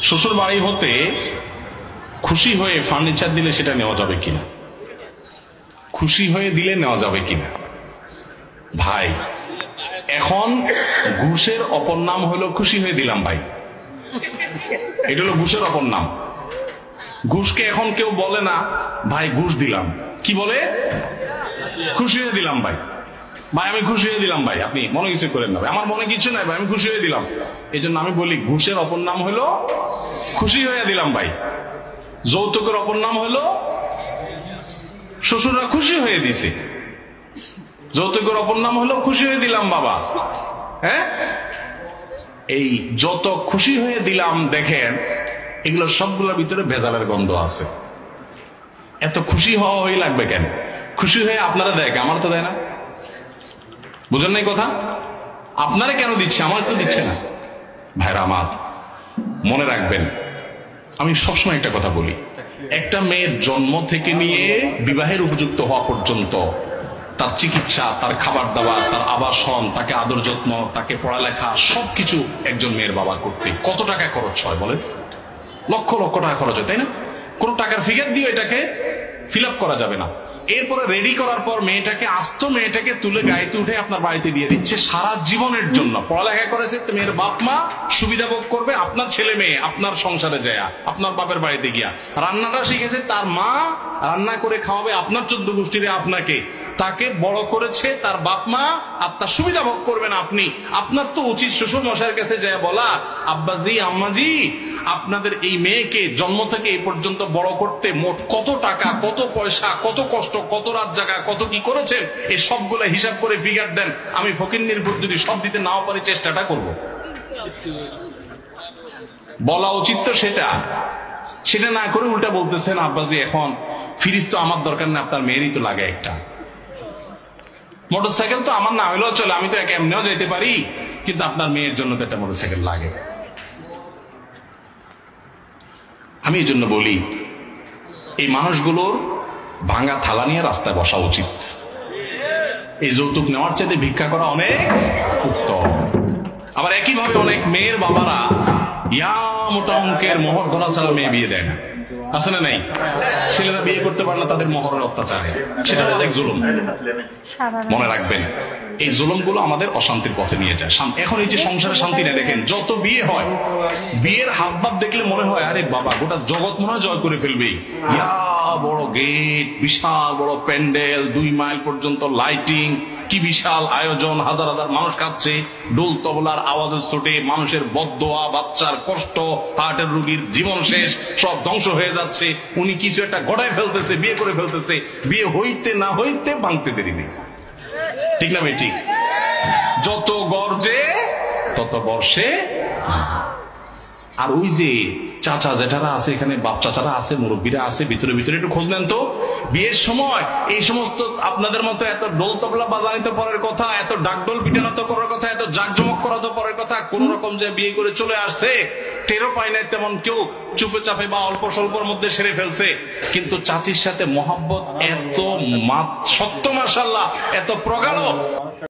শ্বশুর বাড়ি হতে খুশি হয়ে ফার্নিচার দিলে সেটা নেওয়া যাবে কিনা, খুশি হয়ে দিলে নেওয়া যাবে কিনা? ভাই, এখন ঘুষের অপর নাম হলো খুশি হয়ে দিলাম। ভাই, এটা হলো ঘুষের অপর নাম। ঘুষকে এখন কেউ বলে না ভাই ঘুষ দিলাম, কি বলে? খুশি হয়ে দিলাম। ভাই ভাই আমি খুশি হয়ে দিলাম। ভাই আপনি মনে কিছু করেন না, আমার মনে কিছু নাই ভাই, আমি খুশি হয়ে দিলাম। এই জন্য আমি বলি ঘুষের অপর নাম হলো খুশি হয়ে দিলাম। ভাই, যৌতুকের অপর নাম হলো শ্বশুররা খুশি হয়ে দিছে, যৌতুকের অপর নাম হলো খুশি হয়ে দিলাম। বাবা, হ্যাঁ, এই যত খুশি হয়ে দিলাম দেখেন এগুলো সবগুলোর ভিতরে ভেজালের গন্ধ আছে। এত খুশি হওয়া হয়ে লাগবে কেন? খুশি হয়ে আপনারা দেয়, আমার তো দেয় না। বুঝেন নাই কথা? আপনারা কেন দিচ্ছে, আমার তো দিচ্ছে না। ভাইরা আমার, মনে রাখবেন, আমি সবসময় একটা কথা বলি, একটা মেয়ের জন্ম থেকে নিয়ে বিবাহের উপযুক্ত হওয়া পর্যন্ত তার চিকিৎসা, তার খাবার দাবার, তার আবাসন, তাকে আদর যত্ন, তাকে পড়ালেখা, সবকিছু একজন মেয়ের বাবা করতে কত টাকা খরচ হয় বলেন? লক্ষ লক্ষ টাকা খরচ হয়, তাই না? কোন টাকার ফিগার দিয়ে এটাকে ফিল আপ করা যাবে না। এরপরে রেডি করার পর মেয়েটাকে, আস্ত মেয়েটাকে তুলে গাড়িতে উঠে আপনার বাড়িতে দিয়ে দিচ্ছে সারা জীবনের জন্য। পড়ালেখা করেছে মেয়ের বাপ মা, সুবিধা ভোগ করবে আপনার ছেলে মেয়ে আপনার সংসারে যায়, আপনার বাপের বাড়িতে গিয়া। রান্নাটা শিখেছে তার মা, রান্না করে খাওয়াবে আপনার 14 গোষ্ঠীরে আপনাকে। তাকে বড় করেছে তার বাপ মা, আর তার সুবিধা ভোগ করবেন আপনি। আপনার তো উচিত শ্বশুর মশাইয়ের কাছে যায় বলা, আব্বাজি আম্মাজি আপনাদের এই মেয়েকে জন্ম থেকে এই পর্যন্ত বড় করতে মোট কত টাকা, কত পয়সা, কত কষ্ট, কত রাত জায়গা, কত কি করেছেন, এই সবগুলো হিসাব করে ফিগার দেন। আমি ফকিন্নির ভোট যদি সব দিতে নাও পারি চেষ্টাটা করব। বলা উচিত তো সেটা, সেটা না করে উল্টা বলতেছেন আব্বাজি এখন ফ্রিজ তো আমার দরকার না, আপনার মেয়েরই তো লাগে একটা। মোটরসাইকেল তো আমার না হলেও চলে, আমি তো এমনিও যেতে পারি, কিন্তু আপনার মেয়ের জন্য তো একটা মোটরসাইকেল লাগে। আমি এই জন্য বলি এই মানুষগুলোর ভাঙা থালা নিয়ে রাস্তায় বসা উচিত। এই যৌতুক নেওয়ার চাইতে ভিক্ষা করা অনেক উত্তম। আবার একইভাবে অনেক মেয়ের বাবারা ইয়া মোটা অঙ্কের মোহর ধরা ছাড়া মেয়ে বিয়ে দেয় না, আছে না নাই? ছেলেরা বিয়ে করতে পারে না তাদের মোহরের অত্যাচারে, সেটা এক জুলুম। মনে রাখবেন এই জুলুমগুলো আমাদের অশান্তির পথে নিয়ে যায়। এখন এই যে সংসারে শান্তি নেই, দেখেন যত বিয়ে হয়, বিয়ের হাব ভাব দেখলে মনে হয় আরে বাবা গোটা জগৎ মনে হয় জয় করে ফেলবে। ইয়া বড় গেট, বিশাল বড় প্যান্ডেল, 2 মাইল পর্যন্ত লাইটিং, কি বিশাল আয়োজন, হাজার হাজার মানুষ কাঁদছে, ডোল তবলার আওয়াজের চোটে মানুষের বদদোয়া, বাচ্চার কষ্ট, হার্টের রোগীর জীবন শেষ, সব ধ্বংস হয়ে যাচ্ছে। উনি কিছু একটা গড়ায় ফেলতেছে, বিয়ে করে ফেলতেছে, বিয়ে হইতে না হইতে ভাঙতে দেরি নেই, ঠিক না ভাই? ঠিক। যত গর্জে তত বর্ষে। আর ওই যে চাচা জেঠারা আছে এখানে, বাপ চাচারা আছে, মুরব্বীরা আছে, ভিতরে ভিতরে একটু খোঁজ নেন তো। বিয়ের সময় এই সমস্ত আপনাদের মতো এত ডোল তবলা বাজানি তো পরের কথা, এত ডাকডোল পিটানো তো করার কথা, এত জাকজমক করা তো পরের কথা। কোন রকম যে বিয়ে করে চলে আসছে টেরও পায় নাই তেমন কেউ, চুপে চাপে বা অল্প স্বল্পর মধ্যে সেরে ফেলছে। কিন্তু চাচির সাথে মহব্বত এত সত্য মাশাআল্লাহ, এত প্রগাঢ়।